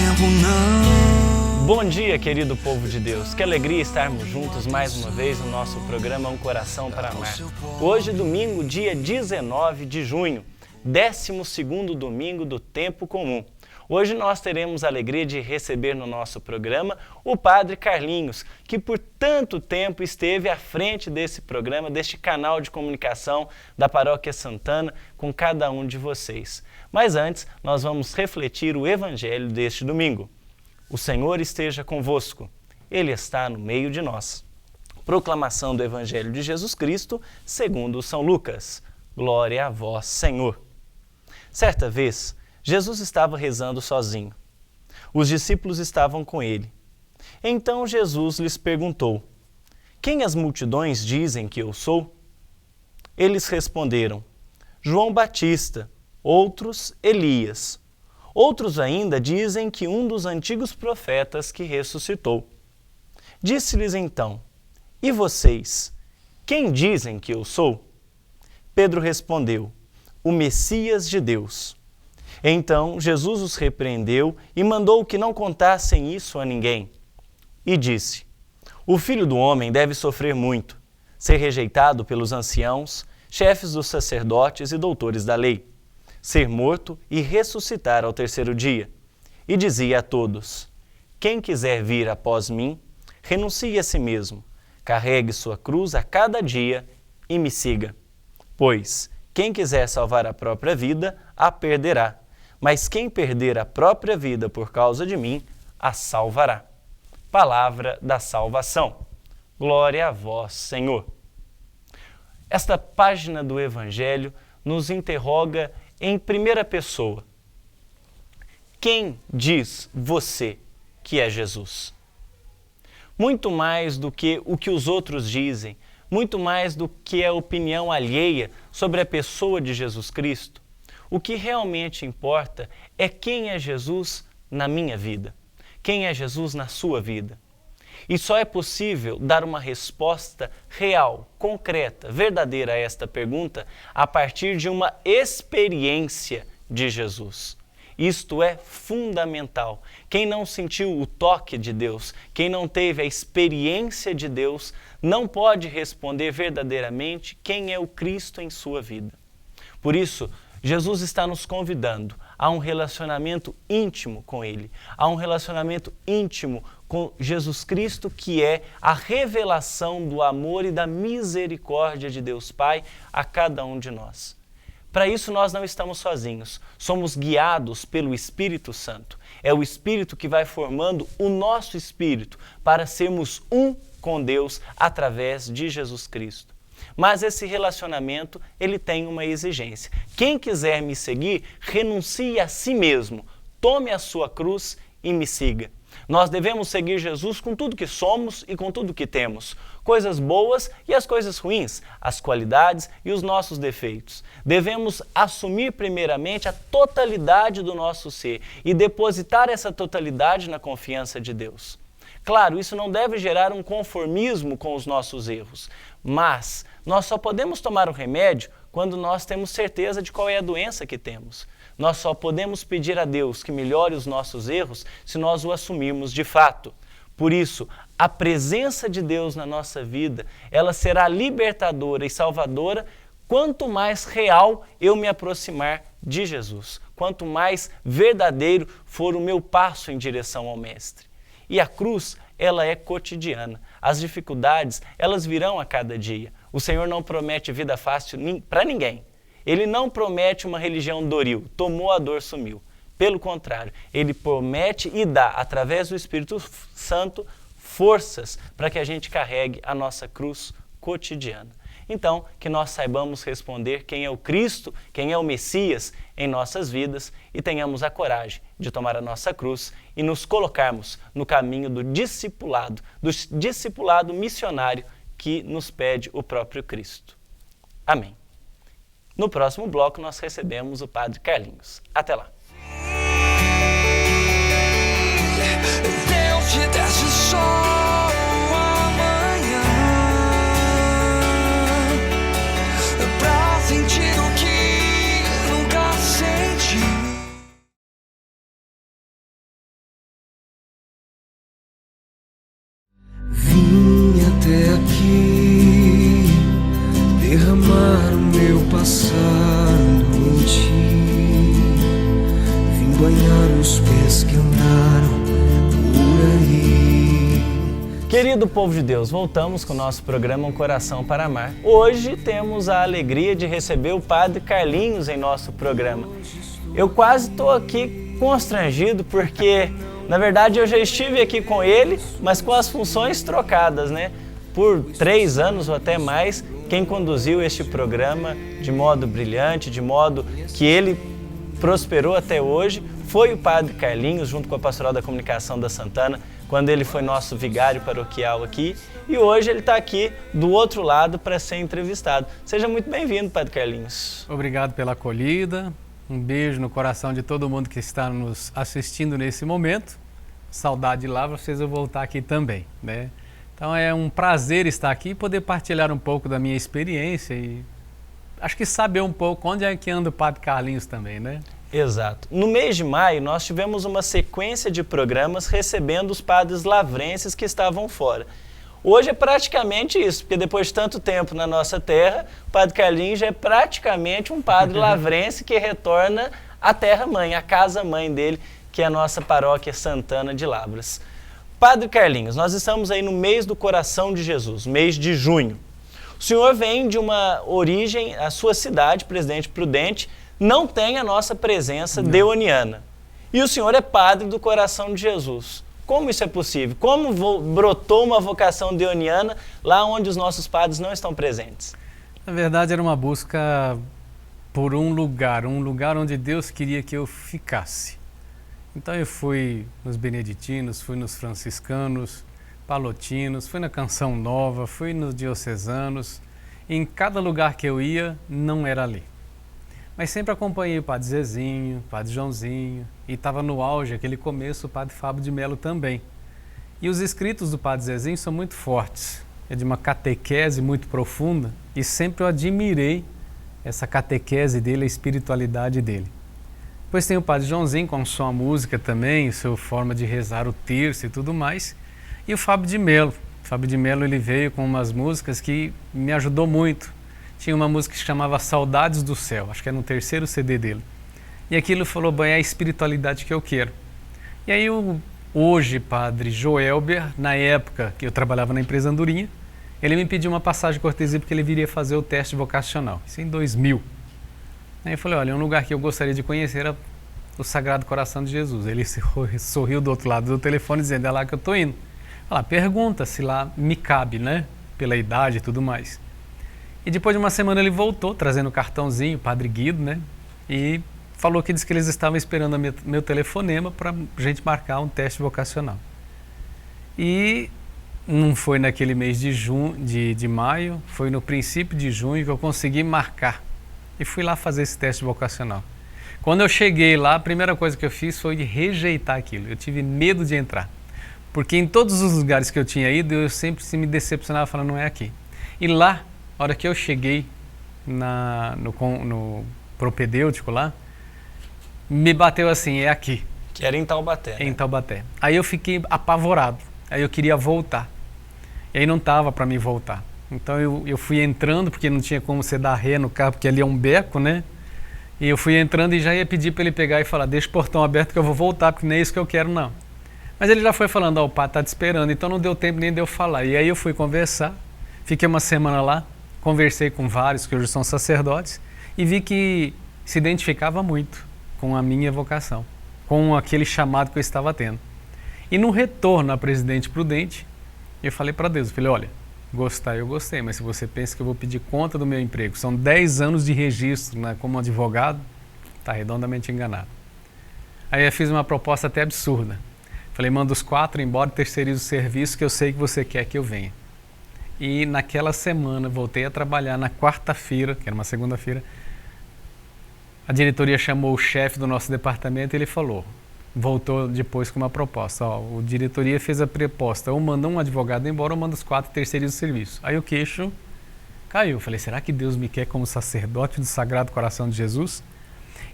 tempo não. Bom dia, querido povo de Deus. Que alegria estarmos juntos mais uma vez no nosso programa Um Coração para Amar. Hoje, domingo, dia 19 de junho, 12º domingo do tempo comum. Hoje nós teremos a alegria de receber no nosso programa o Padre Carlinhos, que por tanto tempo esteve à frente desse programa, deste canal de comunicação da Paróquia Santana com cada um de vocês. Mas antes, nós vamos refletir o Evangelho deste domingo. O Senhor esteja convosco, Ele está no meio de nós. Proclamação do Evangelho de Jesus Cristo, segundo São Lucas. Glória a vós, Senhor. Certa vez, Jesus estava rezando sozinho. Os discípulos estavam com ele. Então Jesus lhes perguntou: quem as multidões dizem que eu sou? Eles responderam: João Batista, outros Elias. Outros ainda dizem que um dos antigos profetas que ressuscitou. Disse-lhes então: e vocês, quem dizem que eu sou? Pedro respondeu: o Messias de Deus. Então Jesus os repreendeu e mandou que não contassem isso a ninguém. E disse: o Filho do Homem deve sofrer muito, ser rejeitado pelos anciãos, chefes dos sacerdotes e doutores da lei, ser morto e ressuscitar ao terceiro dia. E dizia a todos: quem quiser vir após mim, renuncie a si mesmo, carregue sua cruz a cada dia e me siga. Pois quem quiser salvar a própria vida, a perderá. Mas quem perder a própria vida por causa de mim, a salvará. Palavra da salvação. Glória a vós, Senhor. Esta página do Evangelho nos interroga em primeira pessoa. Quem diz você que é Jesus? Muito mais do que o que os outros dizem, muito mais do que a opinião alheia sobre a pessoa de Jesus Cristo, o que realmente importa é quem é Jesus na minha vida, quem é Jesus na sua vida. E só é possível dar uma resposta real, concreta, verdadeira a esta pergunta a partir de uma experiência de Jesus. Isto é fundamental. Quem não sentiu o toque de Deus, quem não teve a experiência de Deus, não pode responder verdadeiramente quem é o Cristo em sua vida. Por isso, Jesus está nos convidando a um relacionamento íntimo com Ele, a um relacionamento íntimo com Jesus Cristo, que é a revelação do amor e da misericórdia de Deus Pai a cada um de nós. Para isso nós não estamos sozinhos, somos guiados pelo Espírito Santo. É o Espírito que vai formando o nosso espírito para sermos um com Deus através de Jesus Cristo. Mas esse relacionamento, ele tem uma exigência. Quem quiser me seguir, renuncie a si mesmo, tome a sua cruz e me siga. Nós devemos seguir Jesus com tudo que somos e com tudo que temos, coisas boas e as coisas ruins, as qualidades e os nossos defeitos. Devemos assumir primeiramente a totalidade do nosso ser e depositar essa totalidade na confiança de Deus. Claro, isso não deve gerar um conformismo com os nossos erros, mas nós só podemos tomar o remédio quando nós temos certeza de qual é a doença que temos. Nós só podemos pedir a Deus que melhore os nossos erros se nós o assumirmos de fato. Por isso, a presença de Deus na nossa vida, ela será libertadora e salvadora quanto mais real eu me aproximar de Jesus, quanto mais verdadeiro for o meu passo em direção ao Mestre. E a cruz, ela é cotidiana. As dificuldades, elas virão a cada dia. O Senhor não promete vida fácil para ninguém. Ele não promete uma religião doril, tomou a dor, sumiu. Pelo contrário, Ele promete e dá, através do Espírito Santo, forças para que a gente carregue a nossa cruz cotidiana. Então, que nós saibamos responder quem é o Cristo, quem é o Messias em nossas vidas e tenhamos a coragem de tomar a nossa cruz e nos colocarmos no caminho do discipulado missionário que nos pede o próprio Cristo. Amém. No próximo bloco nós recebemos o Padre Carlinhos. Até lá. Deus te desse sol. Querido povo de Deus, voltamos com o nosso programa Um Coração para Amar. Hoje temos a alegria de receber o Padre Carlinhos em nosso programa. Eu quase estou aqui constrangido porque, na verdade, eu já estive aqui com ele, mas com as funções trocadas, né? Por 3 anos ou até mais, quem conduziu este programa de modo brilhante, de modo que ele prosperou até hoje, foi o Padre Carlinhos, junto com a Pastoral da Comunicação da Santana, quando ele foi nosso vigário paroquial aqui, e hoje ele está aqui do outro lado para ser entrevistado. Seja muito bem-vindo, Padre Carlinhos. Obrigado pela acolhida, um beijo no coração de todo mundo que está nos assistindo nesse momento. Saudade de lá, vocês vão voltar aqui também, né? Então é um prazer estar aqui e poder partilhar um pouco da minha experiência e acho que saber um pouco onde é que anda o Padre Carlinhos também, né? Exato. No mês de maio, nós tivemos uma sequência de programas recebendo os padres lavrenses que estavam fora. Hoje é praticamente isso, porque depois de tanto tempo na nossa terra, o Padre Carlinhos já é praticamente um padre lavrense que retorna à terra-mãe, à casa-mãe dele, que é a nossa paróquia Santana de Lavras. Padre Carlinhos, nós estamos aí no mês do Coração de Jesus, mês de junho. O senhor vem de uma origem, a sua cidade, Presidente Prudente, não tem a nossa presença deoniana. E o senhor é padre do Coração de Jesus. Como isso é possível? Como brotou uma vocação deoniana lá onde os nossos padres não estão presentes? Na verdade, era uma busca por um lugar onde Deus queria que eu ficasse. Então eu fui nos beneditinos, fui nos franciscanos, palotinos, fui na Canção Nova, fui nos diocesanos. Em cada lugar que eu ia, não era ali. Mas sempre acompanhei o Padre Zezinho, o Padre Joãozinho, e estava no auge, aquele começo, o Padre Fábio de Melo também. E os escritos do Padre Zezinho são muito fortes, é de uma catequese muito profunda, e sempre eu admirei essa catequese dele, a espiritualidade dele. Depois tem o Padre Joãozinho com sua música também, sua forma de rezar o terço e tudo mais, e o Fábio de Melo. O Fábio de Melo ele veio com umas músicas que me ajudou muito. Tinha uma música que se chamava Saudades do Céu, acho que é no 3º CD dele. E aquilo falou, bem, é a espiritualidade que eu quero. E aí hoje, Padre Joelber, na época que eu trabalhava na empresa Andorinha, ele me pediu uma passagem de cortesia porque ele viria fazer o teste vocacional, isso em 2000. Aí eu falei, olha, um lugar que eu gostaria de conhecer era o Sagrado Coração de Jesus. Ele sorriu do outro lado do telefone dizendo, é lá que eu estou indo. Fala, pergunta se lá me cabe, né? Pela idade e tudo mais. E depois de uma semana ele voltou, trazendo o cartãozinho, o Padre Guido, né? E falou que eles estavam esperando meu telefonema para a gente marcar um teste vocacional. E não foi naquele mês de maio, foi no princípio de junho que eu consegui marcar. E fui lá fazer esse teste vocacional. Quando eu cheguei lá, a primeira coisa que eu fiz foi de rejeitar aquilo. Eu tive medo de entrar. Porque em todos os lugares que eu tinha ido, eu sempre me decepcionava falando, não é aqui. E lá, a hora que eu cheguei no propedêutico lá, me bateu assim, é aqui. Que era em Taubaté. Em Taubaté. Aí eu fiquei apavorado, aí eu queria voltar. E aí não estava para mim voltar. Então eu fui entrando, porque não tinha como você dar ré no carro, porque ali é um beco, né? E eu fui entrando e já ia pedir para ele pegar e falar, deixa o portão aberto que eu vou voltar, porque não é isso que eu quero não. Mas ele já foi falando, ó, o padre está te esperando, então não deu tempo nem de eu falar. E aí eu fui conversar, fiquei uma semana lá, conversei com vários que hoje são sacerdotes e vi que se identificava muito com a minha vocação, com aquele chamado que eu estava tendo. E no retorno à Presidente Prudente, eu falei para Deus, eu falei, olha, gostar eu gostei, mas se você pensa que eu vou pedir conta do meu emprego, são 10 anos de registro, né, como advogado, está redondamente enganado. Aí eu fiz uma proposta até absurda. Falei, manda os 4 embora, terceirizo o serviço que eu sei que você quer que eu venha. E naquela semana, voltei a trabalhar na quarta-feira, que era uma segunda-feira, a diretoria chamou o chefe do nosso departamento e ele falou, voltou depois com uma proposta, ó, a diretoria fez a proposta, ou manda um advogado embora ou manda os 4 terceirizo o serviço. Aí o queixo caiu, falei, será que Deus me quer como sacerdote do Sagrado Coração de Jesus?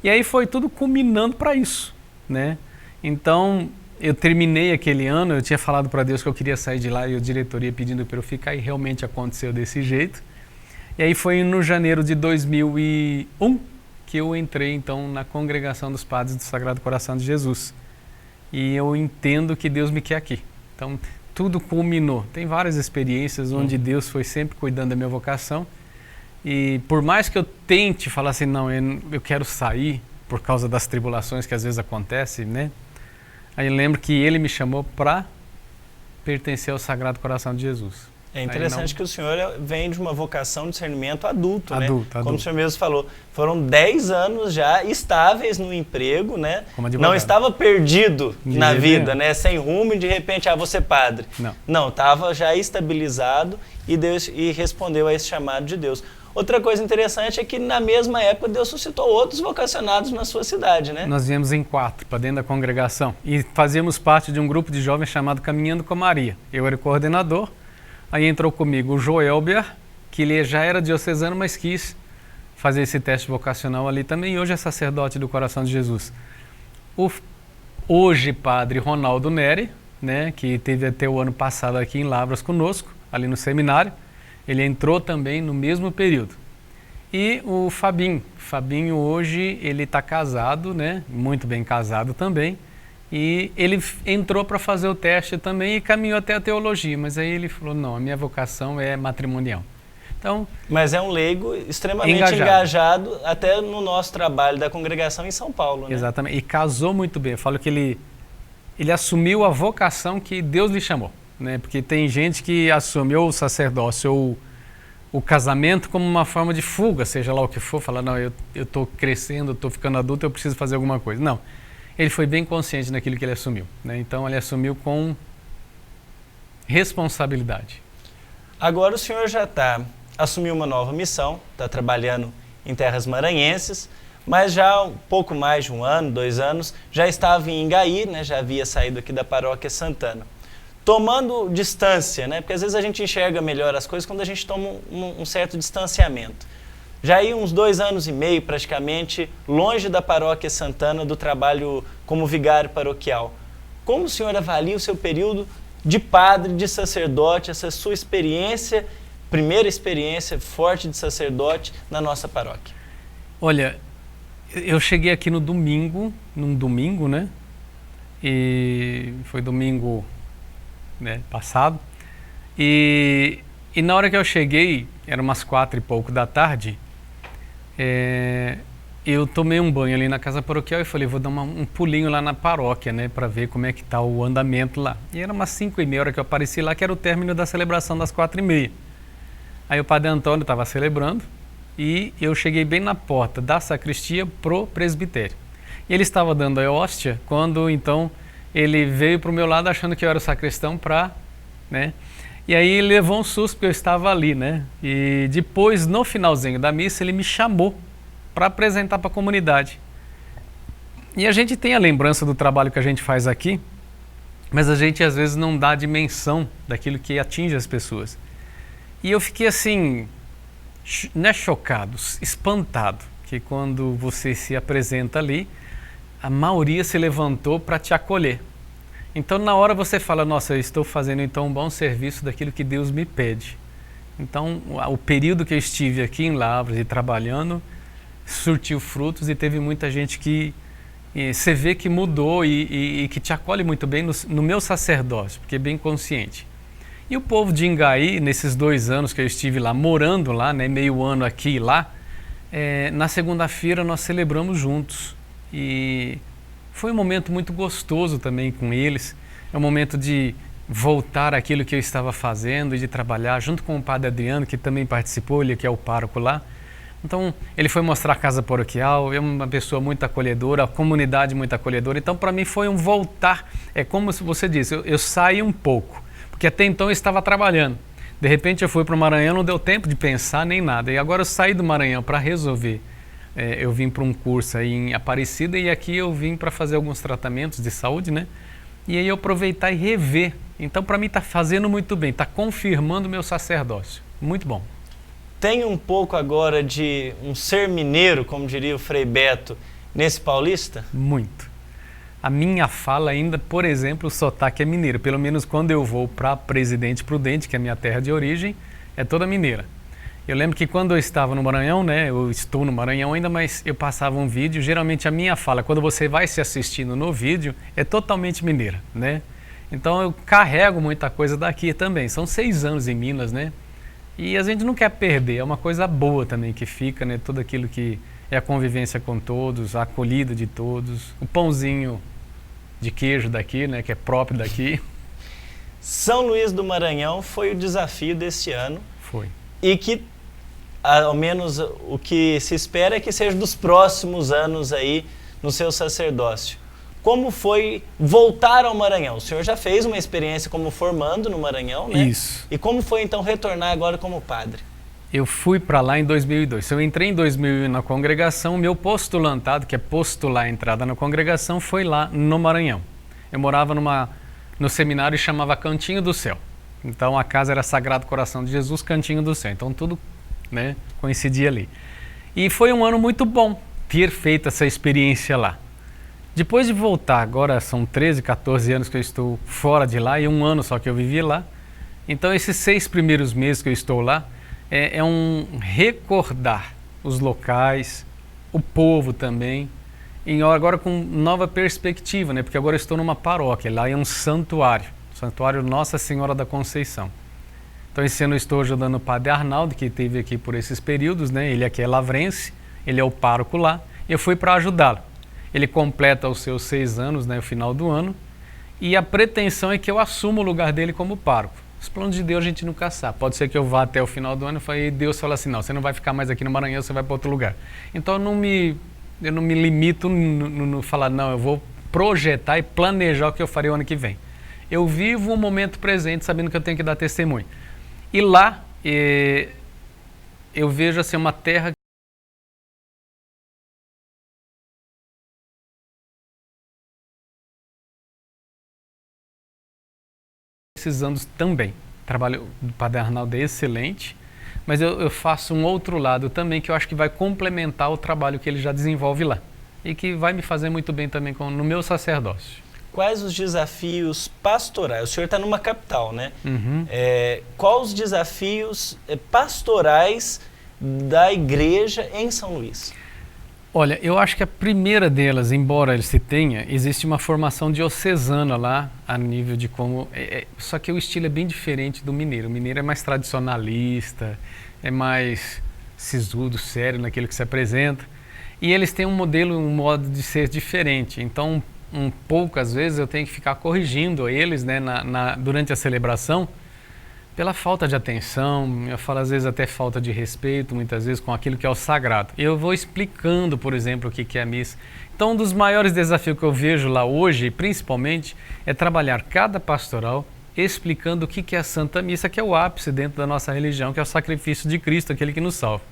E aí foi tudo culminando para isso, né? Então, eu terminei aquele ano, eu tinha falado para Deus que eu queria sair de lá e a diretoria pedindo para eu ficar e realmente aconteceu desse jeito. E aí foi no janeiro de 2001 que eu entrei então na Congregação dos Padres do Sagrado Coração de Jesus. E eu entendo que Deus me quer aqui. Então tudo culminou. Tem várias experiências onde Deus foi sempre cuidando da minha vocação. E por mais que eu tente falar assim, não, eu quero sair por causa das tribulações que às vezes acontecem, né? Aí eu lembro que ele me chamou para pertencer ao Sagrado Coração de Jesus. É interessante que o senhor vem de uma vocação de discernimento adulto, né? Adulto. Como o senhor mesmo falou, foram 10 anos já estáveis no emprego, né? Como advogado. Não estava perdido De na jeito vida, nenhum. né? Sem rumo e de repente, vou ser padre. Não, estava já estabilizado e respondeu a esse chamado de Deus. Outra coisa interessante é que na mesma época Deus suscitou outros vocacionados na sua cidade, né? Nós viemos em 4 para dentro da congregação e fazíamos parte de um grupo de jovens chamado Caminhando com Maria. Eu era o coordenador, aí entrou comigo o Joelber, que ele já era diocesano, mas quis fazer esse teste vocacional ali também, e hoje é sacerdote do Coração de Jesus. O hoje padre Ronaldo Neri, né, que teve até o ano passado aqui em Lavras conosco, ali no seminário, ele entrou também no mesmo período. E o Fabinho. Fabinho hoje ele está casado, né? Muito bem casado também. E ele entrou para fazer o teste também e caminhou até a teologia. Mas aí ele falou, não, a minha vocação é matrimonial. Então, mas é um leigo extremamente engajado até no nosso trabalho da congregação em São Paulo, né? Exatamente. E casou muito bem. Eu falo que ele assumiu a vocação que Deus lhe chamou. Né? Porque tem gente que assume ou o sacerdócio ou o casamento como uma forma de fuga, seja lá o que for, falar, não, eu estou crescendo, eu estou ficando adulto, eu preciso fazer alguma coisa. Não, ele foi bem consciente daquilo que ele assumiu. Né? Então, ele assumiu com responsabilidade. Agora o senhor já assumiu uma nova missão, está trabalhando em terras maranhenses, mas já há um pouco mais de 1 ano, 2 anos, já estava em Ingaí, né? Já havia saído aqui da paróquia Santana. Tomando distância, né? Porque às vezes a gente enxerga melhor as coisas quando a gente toma um certo distanciamento. Já aí uns 2 anos e meio, praticamente, longe da paróquia Santana, do trabalho como vigário paroquial. Como o senhor avalia o seu período de padre, de sacerdote, essa sua experiência, primeira experiência forte de sacerdote na nossa paróquia? Olha, eu cheguei aqui num domingo, né? E foi domingo... né, passado, e na hora que eu cheguei, eram umas 4 e pouco da tarde, eu tomei um banho ali na casa paroquial e falei, vou dar um pulinho lá na paróquia, né, para ver como é que tá o andamento lá. E era umas 5h30 hora que eu apareci lá, que era o término da celebração das 4h30. Aí o padre Antônio estava celebrando e eu cheguei bem na porta da sacristia pro presbitério. E ele estava dando a hóstia quando, então, ele veio para o meu lado achando que eu era o sacristão né? E aí ele levou um susto porque eu estava ali, né? E depois, no finalzinho da missa, ele me chamou para apresentar para a comunidade. E a gente tem a lembrança do trabalho que a gente faz aqui, mas a gente às vezes não dá a dimensão daquilo que atinge as pessoas. E eu fiquei assim, não é chocado, espantado, que quando você se apresenta ali, a maioria se levantou para te acolher. Então, na hora você fala, nossa, eu estou fazendo então um bom serviço daquilo que Deus me pede. Então, o período que eu estive aqui em Lavras e trabalhando, surtiu frutos e teve muita gente que você vê que mudou e que te acolhe muito bem no meu sacerdócio, porque é bem consciente. E o povo de Ingaí, nesses 2 anos que eu estive lá, morando lá, né, meio ano aqui e lá, na segunda-feira nós celebramos juntos. E foi um momento muito gostoso também com eles. É um momento de voltar àquilo que eu estava fazendo e de trabalhar junto com o padre Adriano, que também participou, ele que é o pároco lá. Então, ele foi mostrar a casa paroquial, é uma pessoa muito acolhedora, a comunidade muito acolhedora. Então, para mim foi um voltar. É como se você disse, eu saí um pouco, porque até então eu estava trabalhando. De repente eu fui para o Maranhão, não deu tempo de pensar nem nada. E agora eu saí do Maranhão para resolver. Eu vim para um curso aí em Aparecida e aqui eu vim para fazer alguns tratamentos de saúde, né? E aí eu aproveitar e rever. Então, para mim está fazendo muito bem, está confirmando o meu sacerdócio. Muito bom. Tem um pouco agora de um ser mineiro, como diria o Frei Beto, nesse paulista? Muito. A minha fala ainda, por exemplo, o sotaque é mineiro. Pelo menos quando eu vou para Presidente Prudente, que é a minha terra de origem, é toda mineira. Eu lembro que quando eu estava no Maranhão, né, eu estou no Maranhão ainda, mas eu passava um vídeo, geralmente a minha fala, quando você vai se assistindo no vídeo, é totalmente mineira, né? Então eu carrego muita coisa daqui também. São 6 anos em Minas, né? E a gente não quer perder, é uma coisa boa também que fica, né? Tudo aquilo que é a convivência com todos, a acolhida de todos, o pãozinho de queijo daqui, né? Que é próprio daqui. São Luís do Maranhão foi o desafio desse ano Foi. e que, ao menos, o que se espera é que seja dos próximos anos aí no seu sacerdócio. Como foi voltar ao Maranhão? O senhor já fez uma experiência como formando no Maranhão, né? Isso. E como foi então retornar agora como padre? Eu fui para lá em 2002. Eu entrei em 2001 na congregação, meu postulantado, que é postular a entrada na congregação, foi lá no Maranhão. Eu morava no seminário e chamava Cantinho do Céu. Então a casa era Sagrado Coração de Jesus, Cantinho do Céu. Então tudo, né, coincidia ali. E foi um ano muito bom ter feito essa experiência lá. Depois de voltar, agora são 13, 14 anos que eu estou fora de lá e um ano só que eu vivi lá. Então esses 6 primeiros meses que eu estou lá é um recordar os locais, o povo também, e agora com nova perspectiva, né? Porque agora eu estou numa paróquia, lá é um santuário Nossa Senhora da Conceição. Então esse ano eu estou ajudando o Padre Arnaldo, que esteve aqui por esses períodos, né? Ele aqui é lavrense, ele é o pároco lá, e eu fui para ajudá-lo. Ele completa os seus 6 anos, né, no final do ano, e a pretensão é que eu assuma o lugar dele como pároco. Os planos de Deus a gente nunca sabe. Pode ser que eu vá até o final do ano e Deus fala assim, não, você não vai ficar mais aqui no Maranhão, você vai para outro lugar. Então eu não me limito no falar, não, eu vou projetar e planejar o que eu farei o ano que vem. Eu vivo o momento presente sabendo que eu tenho que dar testemunho. E lá eu vejo assim uma terra esses anos também. O trabalho do Padre Arnaldo é excelente, mas eu faço um outro lado também que eu acho que vai complementar o trabalho que ele já desenvolve lá e que vai me fazer muito bem também no meu sacerdócio. Quais os desafios pastorais? O senhor está numa capital, né? Uhum. Quais os desafios pastorais da igreja em São Luís? Olha, eu acho que a primeira delas, embora ele se tenha, existe uma formação diocesana lá, a nível de como... só que o estilo é bem diferente do mineiro. O mineiro é mais tradicionalista, é mais sisudo, sério naquilo que se apresenta. E eles têm um modelo, um modo de ser diferente. Então, um pouco, às vezes, eu tenho que ficar corrigindo eles, né, durante a celebração, pela falta de atenção, eu falo às vezes até falta de respeito, muitas vezes com aquilo que é o sagrado. Eu vou explicando, por exemplo, o que é a missa. Então, um dos maiores desafios que eu vejo lá hoje, principalmente, é trabalhar cada pastoral explicando o que é a Santa Missa, que é o ápice dentro da nossa religião, que é o sacrifício de Cristo, aquele que nos salva.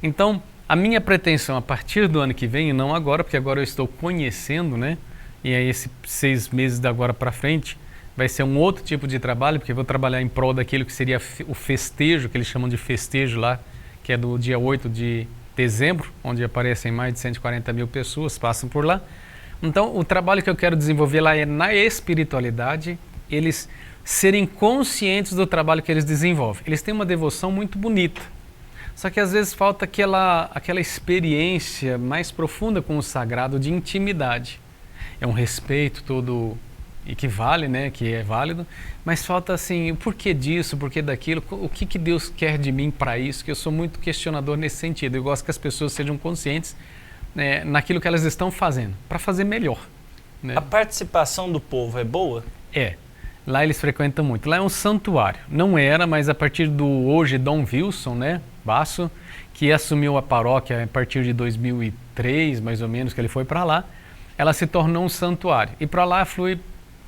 Então, a minha pretensão a partir do ano que vem, e não agora, porque agora eu estou conhecendo, né? E aí esses 6 meses de agora para frente, vai ser um outro tipo de trabalho, porque eu vou trabalhar em prol daquilo que seria o festejo, que eles chamam de festejo lá, que é do dia 8 de dezembro, onde aparecem mais de 140 mil pessoas, passam por lá. Então, o trabalho que eu quero desenvolver lá é na espiritualidade, eles serem conscientes do trabalho que eles desenvolvem. Eles têm uma devoção muito bonita, só que às vezes falta aquela experiência mais profunda com o sagrado, de intimidade. É um respeito todo e que vale, né, que é válido, mas falta assim, o porquê disso, o porquê daquilo, o que Deus quer de mim para isso, que eu sou muito questionador nesse sentido. Eu gosto que as pessoas sejam conscientes, né, naquilo que elas estão fazendo, para fazer melhor. Né? A participação do povo é boa? Lá eles frequentam muito. Lá é um santuário. Não era, mas a partir do hoje Dom Wilson, né, Basso, que assumiu a paróquia a partir de 2003, mais ou menos, que ele foi para lá, ela se tornou um santuário. E para lá flui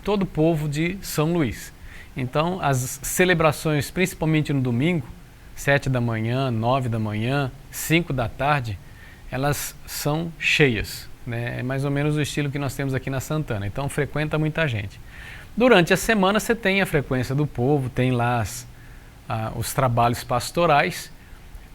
todo o povo de São Luís. Então, as celebrações, principalmente no domingo, 7 da manhã, 9 da manhã, 5 da tarde, elas são cheias. Né? É mais ou menos o estilo que nós temos aqui na Santana. Então, frequenta muita gente. Durante a semana, você tem a frequência do povo, tem lá os trabalhos pastorais.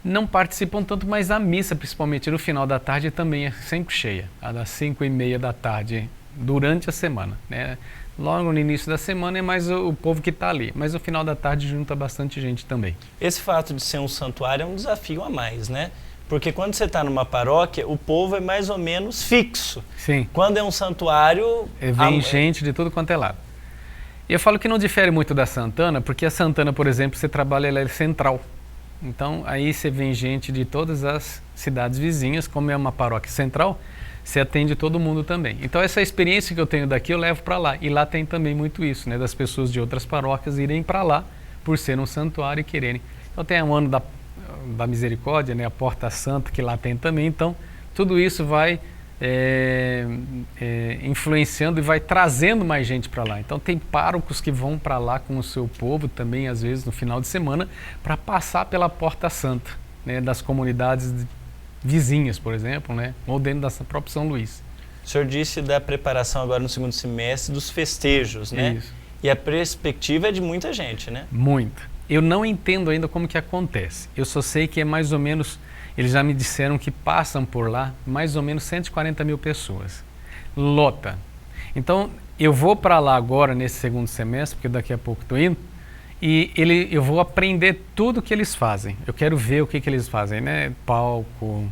Não participam tanto, mas a missa, principalmente no final da tarde, também é sempre cheia. A das 5h30 da tarde, durante a semana. Né? Logo no início da semana é mais o povo que está ali, mas no final da tarde junta bastante gente também. Esse fato de ser um santuário é um desafio a mais, né? Porque quando você está numa paróquia, o povo é mais ou menos fixo. Sim. Quando é um santuário... Vem gente de tudo quanto é lado. E eu falo que não difere muito da Santana, porque a Santana, por exemplo, você trabalha, ela é central. Então, aí você vem gente de todas as cidades vizinhas, como é uma paróquia central, você atende todo mundo também. Então, essa experiência que eu tenho daqui, eu levo para lá. E lá tem também muito isso, né, das pessoas de outras paróquias irem para lá, por ser um santuário e quererem. Então, tem o ano da misericórdia, né, a Porta Santa, que lá tem também. Então, tudo isso vai influenciando e vai trazendo mais gente para lá. Então tem párocos que vão para lá com o seu povo também, às vezes no final de semana, para passar pela Porta Santa, né, das comunidades vizinhas, por exemplo, né, ou dentro da própria São Luís. O senhor disse da preparação agora no segundo semestre dos festejos, né? Isso. E a perspectiva é de muita gente, né? Muita. Eu não entendo ainda como que acontece. Eu só sei que é mais ou menos, eles já me disseram que passam por lá mais ou menos 140 mil pessoas. Lota. Então, eu vou para lá agora nesse segundo semestre, porque daqui a pouco estou indo, e eu vou aprender tudo que eles fazem. Eu quero ver o que eles fazem, né? Palco,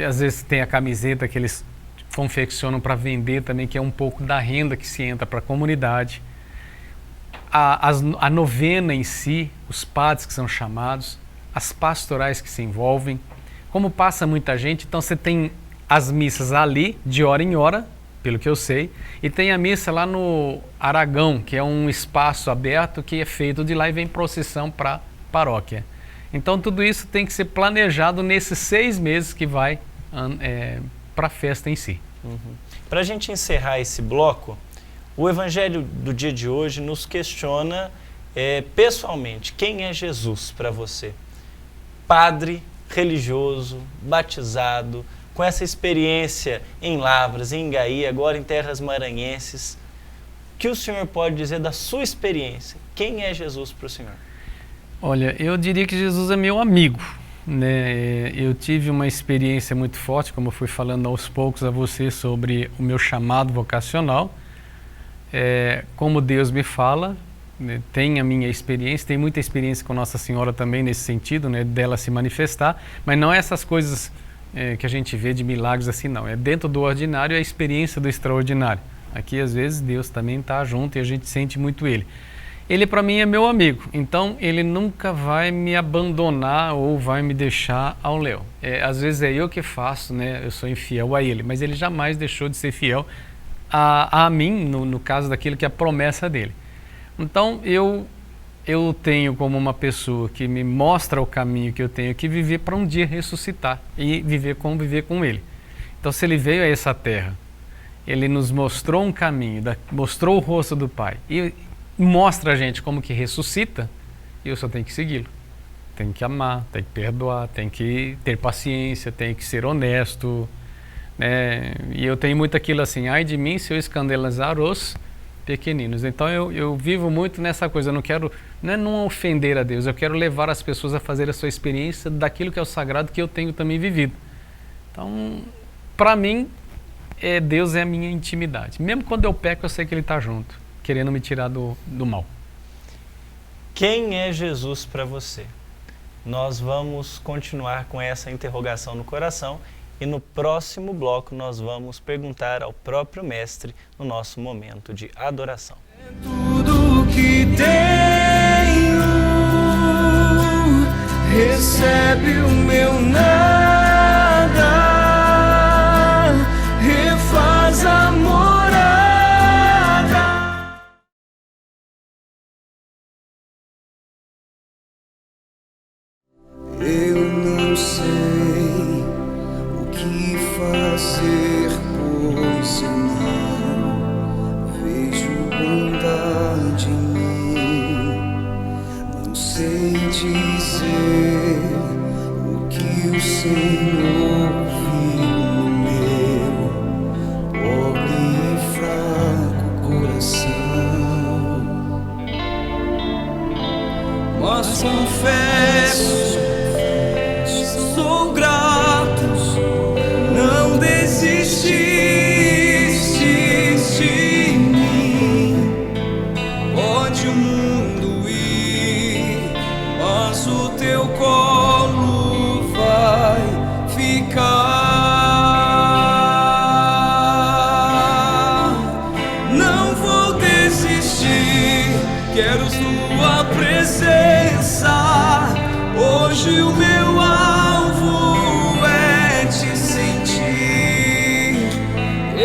às vezes tem a camiseta que eles confeccionam para vender também, que é um pouco da renda que se entra para a comunidade. A novena em si, os padres que são chamados, as pastorais que se envolvem. Como passa muita gente, então você tem as missas ali, de hora em hora, pelo que eu sei, e tem a missa lá no Aragão, que é um espaço aberto que é feito de lá e vem procissão para a paróquia. Então tudo isso tem que ser planejado nesses 6 meses que vai para a festa em si. Para a gente encerrar esse bloco, o Evangelho do dia de hoje nos questiona pessoalmente, quem é Jesus para você? Padre, religioso, batizado, com essa experiência em Lavras, em Engaí, agora em terras maranhenses, o que o senhor pode dizer da sua experiência? Quem é Jesus para o senhor? Olha, eu diria que Jesus é meu amigo, né? Eu tive uma experiência muito forte, como eu fui falando aos poucos a você sobre o meu chamado vocacional, como Deus me fala, né? Tem a minha experiência, tem muita experiência com Nossa Senhora também nesse sentido, né? Dela se manifestar, mas não é essas coisas que a gente vê de milagres assim, não. É dentro do ordinário a experiência do extraordinário. Aqui às vezes Deus também está junto e a gente sente muito Ele. Ele para mim é meu amigo, então Ele nunca vai me abandonar ou vai me deixar ao léu. Às vezes é eu que faço, né? Eu sou infiel a Ele, mas Ele jamais deixou de ser fiel a mim, no caso daquilo que é a promessa dEle. Então eu tenho como uma pessoa que me mostra o caminho que eu tenho que viver para um dia ressuscitar e conviver com Ele. Então se Ele veio a essa terra, Ele nos mostrou um caminho, mostrou o rosto do Pai e mostra a gente como que ressuscita, e eu só tenho que segui-lo. Tenho que amar, tenho que perdoar, tenho que ter paciência, tenho que ser honesto, né? E eu tenho muito aquilo assim, ai de mim se eu escandalizar os pequeninos. Então eu vivo muito nessa coisa, eu não quero não ofender a Deus, eu quero levar as pessoas a fazer a sua experiência daquilo que é o sagrado que eu tenho também vivido. Então, para mim, Deus é a minha intimidade. Mesmo quando eu peco, eu sei que Ele está junto, querendo me tirar do mal. Quem é Jesus para você? Nós vamos continuar com essa interrogação no coração e no próximo bloco nós vamos perguntar ao próprio Mestre no nosso momento de adoração. Tudo que tenho recebe o meu nada, refaz a morada. Eu não sei o que fazer, pois eu não vejo bondade em mim. Não sei dizer o que o Senhor viu no meu pobre e fraco coração. Mas confesso, sou grato, não desististe de mim. Pode o mundo ir, mas o teu colo vai ficar. Não vou desistir.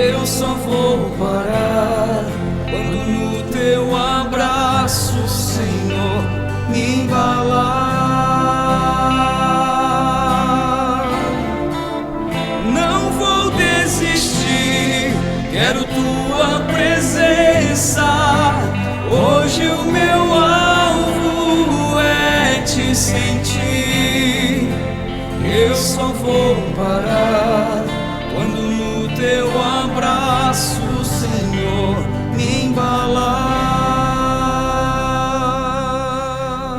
Eu só vou parar quando no teu abraço, Senhor, me embalar. Não vou desistir, quero tua presença. Hoje o meu alvo é te sentir. Eu só vou parar quando no teu abraço, Senhor, me embalar.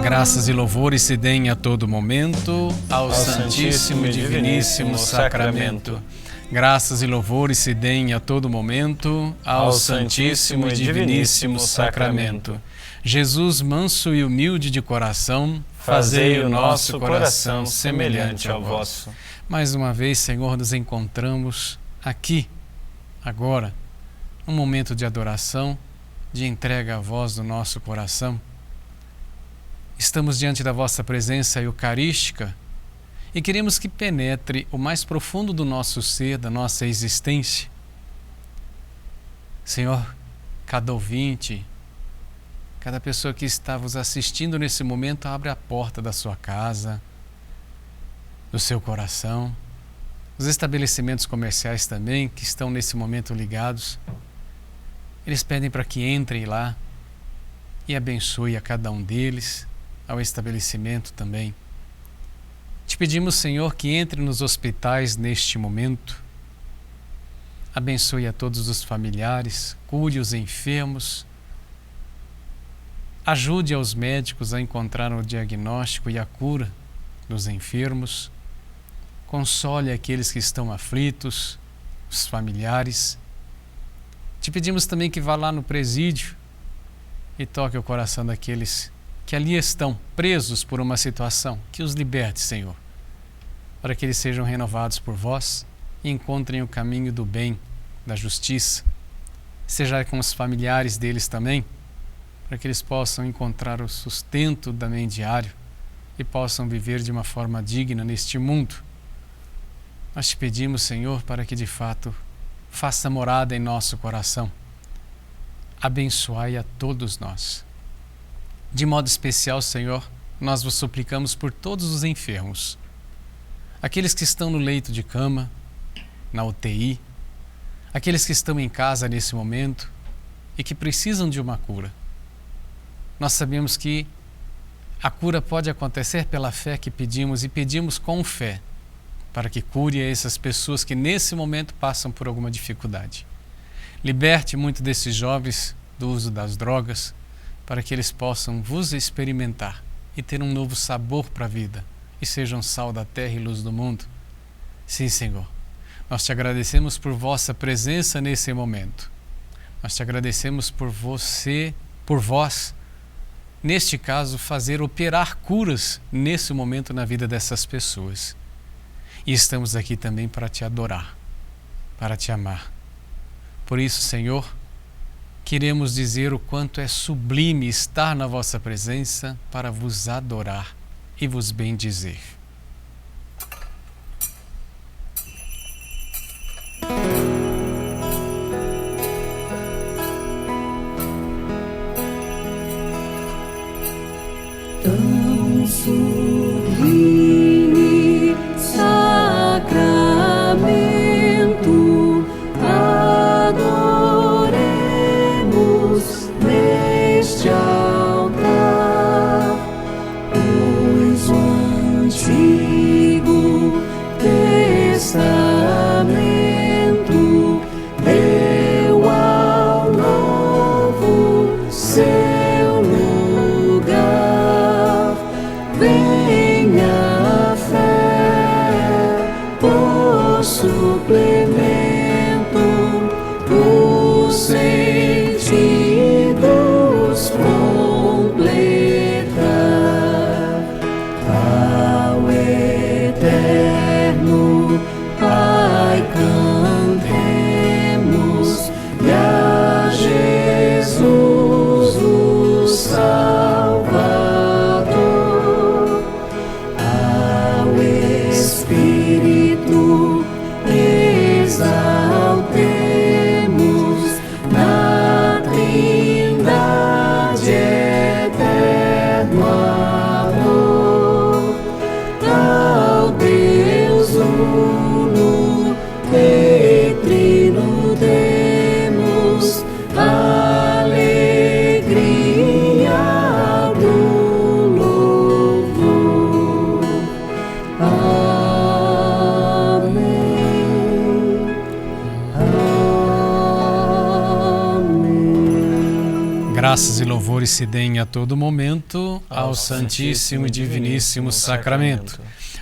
Graças e louvores se deem a todo momento ao Santíssimo e Diviníssimo Sacramento. Graças e louvores se deem a todo momento ao Santíssimo e Diviníssimo Sacramento. Jesus, manso e humilde de coração, fazei o nosso coração semelhante ao vosso. Mais uma vez, Senhor, nos encontramos aqui, agora, um momento de adoração, de entrega à voz do nosso coração. Estamos diante da vossa presença eucarística e queremos que penetre o mais profundo do nosso ser, da nossa existência. Senhor, cada ouvinte, cada pessoa que está vos assistindo nesse momento, abre a porta da sua casa, do seu coração. Os estabelecimentos comerciais também, que estão nesse momento ligados, eles pedem para que entrem lá e abençoe a cada um deles, ao estabelecimento também. Te pedimos, Senhor, que entre nos hospitais neste momento, abençoe a todos os familiares, cure os enfermos, ajude aos médicos a encontrar o diagnóstico e a cura dos enfermos, console aqueles que estão aflitos, os familiares. Te pedimos também que vá lá no presídio e toque o coração daqueles que ali estão presos por uma situação, que os liberte, Senhor, para que eles sejam renovados por vós e encontrem o caminho do bem, da justiça. Seja com os familiares deles também, para que eles possam encontrar o sustento também diário e possam viver de uma forma digna neste mundo. Nós te pedimos, Senhor, para que de fato faça morada em nosso coração. Abençoai a todos nós. De modo especial, Senhor, nós vos suplicamos por todos os enfermos, aqueles que estão no leito de cama, na UTI, aqueles que estão em casa nesse momento e que precisam de uma cura. Nós sabemos que a cura pode acontecer pela fé que pedimos e pedimos com fé, para que cure essas pessoas que nesse momento passam por alguma dificuldade. Liberte muito desses jovens do uso das drogas, para que eles possam vos experimentar e ter um novo sabor para a vida e sejam sal da terra e luz do mundo. Sim, Senhor, nós te agradecemos por vossa presença nesse momento. Nós te agradecemos por você, por vós, neste caso, fazer operar curas nesse momento na vida dessas pessoas. E estamos aqui também para te adorar, para te amar. Por isso, Senhor, queremos dizer o quanto é sublime estar na vossa presença para vos adorar e vos bendizer. Tão sublime sacramento, adoremos neste altar, pois o Antigo Testamento deu ao Novo seu lugar. Venha a fé por suplemento, o sentimento Graças e louvores se deem a todo momento ao Santíssimo e Diviníssimo Sacramento.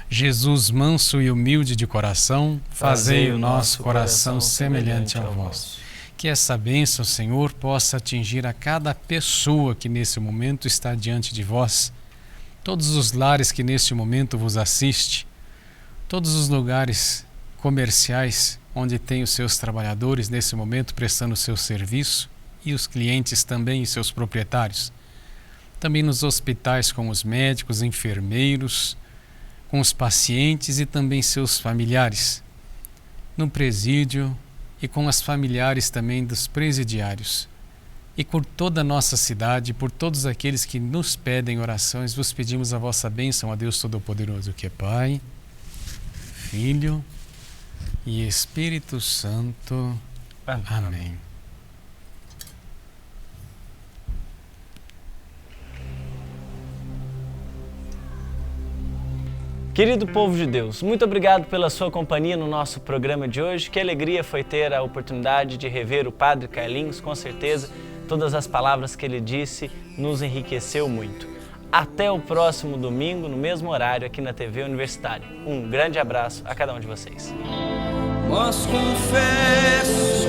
Jesus, manso e humilde de coração, fazei o nosso coração semelhante ao vosso. Que essa bênção, Senhor, possa atingir a cada pessoa que nesse momento está diante de vós, todos os lares que neste momento vos assiste, todos os lugares comerciais onde tem os seus trabalhadores nesse momento prestando o seu serviço, e os clientes também e seus proprietários. Também nos hospitais com os médicos, enfermeiros, com os pacientes e também seus familiares. No presídio e com as familiares também dos presidiários. E por toda a nossa cidade, por todos aqueles que nos pedem orações, vos pedimos a vossa bênção, a Deus Todo-Poderoso, que é Pai, Filho e Espírito Santo. Amém. Querido povo de Deus, muito obrigado pela sua companhia no nosso programa de hoje. Que alegria foi ter a oportunidade de rever o Padre Carlinhos. Com certeza, todas as palavras que ele disse nos enriqueceu muito. Até o próximo domingo, no mesmo horário, aqui na TV Universitária. Um grande abraço a cada um de vocês. Mas confesso